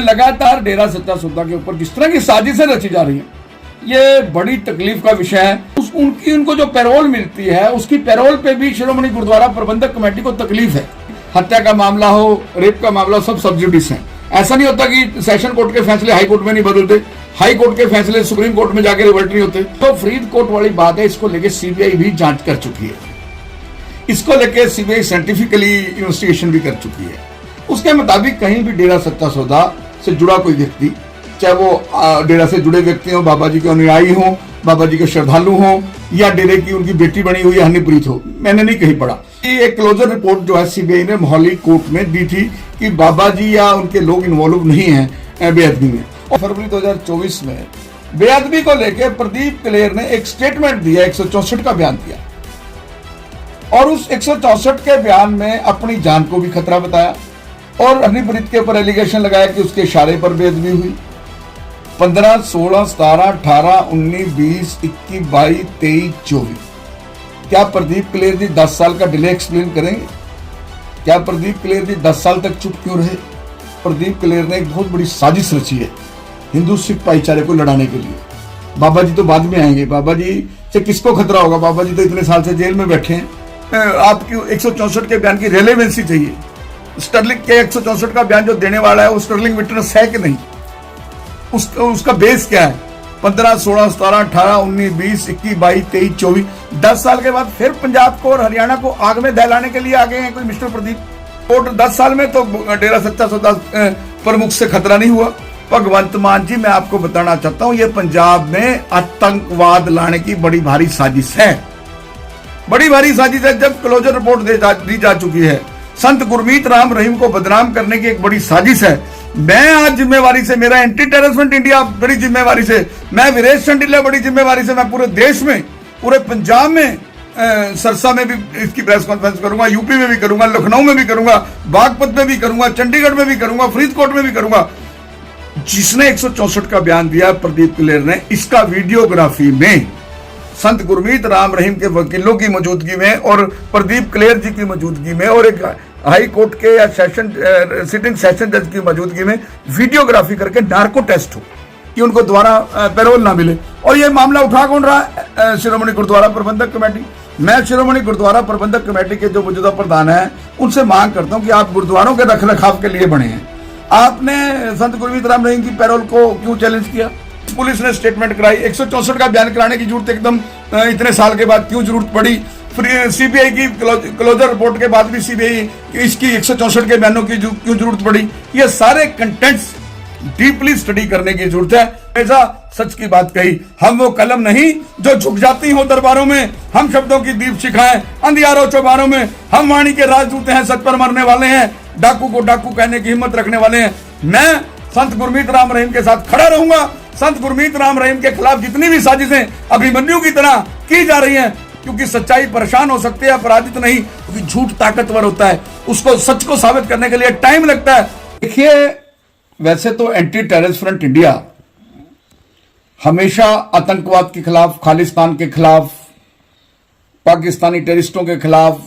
लगातार डेरा सच्चा सौदा के ऊपर जिस तरह की साजिशें रची जा रही हैं, ये बड़ी तकलीफ का विषय है। उनको जो पैरोल मिलती है, उसकी पैरोल पे भी शिरोमणि गुरुद्वारा प्रबंधक कमेटी को तकलीफ है। हत्या का मामला हो, रेप का मामला, सब सब्सिडीज हैं। ऐसा नहीं होता कि सेशन कोर्ट के फैसले हाई कोर्ट में नहीं बदलते, हाई कोर्ट के फैसले सुप्रीम कोर्ट में जाकर रिवर्ट नहीं होते। तो फरीदकोट वाली बात है, इसको लेके सीबीआई भी जांच कर चुकी है, इसको लेके सीबीआई साइंटिफिकली इन्वेस्टिगेशन भी कर चुकी है। उसके मुताबिक कहीं भी डेरा सच्चा सौदा से जुड़ा कोई व्यक्ति, चाहे वो डेरा से जुड़े व्यक्ति हो, बाबा जी के अनुयायी हो, बाबा जी के श्रद्धालु हो, या डेरे की उनकी बेटी बनी हुई हनीप्रीत हो, मैंने नहीं कहीं पढ़ा। एक क्लोजर रिपोर्ट जो है सीबीआई ने मोहाली कोर्ट में दी थी कि बाबा जी या उनके लोग इन्वॉल्व नहीं है बेअदबी में। और फरवरी 2024 में बेअदबी को लेकर प्रदीप क्लेर ने एक स्टेटमेंट दिया, 164 का बयान दिया, और उस 164 के बयान में अपनी जान को भी खतरा बताया और हनीप्रीत के ऊपर एलिगेशन लगाया कि उसके इशारे पर बेअदबी हुई। 15, 16, 17, 18, 19, 20, 21, 22, 23, 24। क्या प्रदीप क्लेर जी 10 साल का डिले एक्सप्लेन करेंगे? क्या प्रदीप क्लेर जी 10 साल तक चुप क्यों रहे? प्रदीप क्लेर ने एक बहुत बड़ी साजिश रची है हिंदू सिख भाईचारे को लड़ाने के लिए। बाबा जी तो बाद में आएंगे, बाबा जी से किसको खतरा होगा? बाबा जी तो इतने साल से जेल में बैठे हैं। आपकी 164 के बयान की रेलेवेंसी चाहिए। स्टर्लिंग के 164 का बयान जो देने वाला है वो स्टर्लिंग विटनेस है कि नहीं? उसका बेस क्या है? 15, 16, 17, 18, 19, 20, 21, 22, 23, 24। 10 साल के बाद फिर पंजाब को और हरियाणा को आग में दहलाने के लिए आ गए हैं कोई मिस्टर प्रदीप। कोर्ट 10 साल में तो डेरा सच्चा सौदा प्रमुख से खतरा नहीं हुआ। भगवंत मान जी, मैं आपको बताना चाहता हूं, ये पंजाब में आतंकवाद लाने की बड़ी भारी साजिश है, बड़ी भारी साजिश है। जब क्लोजर रिपोर्ट दी जा चुकी है, संत गुरमीत राम रहीम को बदनाम करने की एक बड़ी साजिश है। मैं आज जिम्मेवारी से, मेरा एंटी टेररिज्म इंडिया बड़ी जिम्मेवारी से, मैं वीरेश चंडीला बड़ी जिम्मेवारी से, मैं पूरे देश में, पूरे पंजाब में, सरसा में भी इसकी प्रेस कॉन्फ्रेंस करूंगा, यूपी में भी करूंगा, लखनऊ में भी करूंगा, बागपत में भी करूंगा, चंडीगढ़ में भी करूंगा, फरीदकोट में भी करूंगा। जिसने 164 का बयान दिया प्रदीप क्लेर ने, इसका वीडियोग्राफी में संत गुरमीत राम रहीम के वकीलों की मौजूदगी में और प्रदीप क्लेर जी की मौजूदगी में और एक हाई कोर्ट के या सिटिंग सेशन जज की मौजूदगी में वीडियोग्राफी करके नार्को टेस्ट हो कि उनको दोबारा पैरोल ना मिले। और ये मामला उठा कौन रहा है? शिरोमणि गुरुद्वारा प्रबंधक कमेटी। मैं शिरोमणि गुरुद्वारा प्रबंधक कमेटी के जो मौजूदा प्रधान है उनसे मांग करता हूं कि आप गुरुद्वारों के रखरखाव के लिए बने हैं, आपने संत गुरमीत राम रहीम की पैरोल को क्यों चैलेंज किया? पुलिस ने स्टेटमेंट कराई, 164 का बयान कराने की जरूरत एकदम इतने साल के बाद क्यों जरूरत पड़ी? फिर सीबीआई की क्लोजर रिपोर्ट के बाद भी सीबीआई इसकी 164 के बयानों की क्यों जरूरत पड़ी? ये सारे कंटेंट्स डीपली स्टडी करने की जरूरत है। ऐसा सच की बात कही, हम वो कलम नहीं जो झुक जाती हो दरबारों में, हम शब्दों की दीप शिखाएं अंधियारों चौबारों में, हम वाणी के राजदूत हैं, सच पर मरने वाले हैं, डाकू को डाकू कहने की हिम्मत रखने वाले हैं। मैं संत गुरमीत राम रहीम के साथ खड़ा रहूंगा। संत गुरमीत राम रहीम के खिलाफ जितनी भी साजिशें अभिमन्यु की तरह की जा रही हैं, क्योंकि सच्चाई परेशान हो सकती है, अपराजित नहीं, क्योंकि झूठ ताकतवर होता है, उसको सच को साबित करने के लिए टाइम लगता है। देखिए, वैसे तो एंटी टेररिस्ट फ्रंट इंडिया हमेशा आतंकवाद के खिलाफ, खालिस्तान के खिलाफ, पाकिस्तानी टेररिस्टों के खिलाफ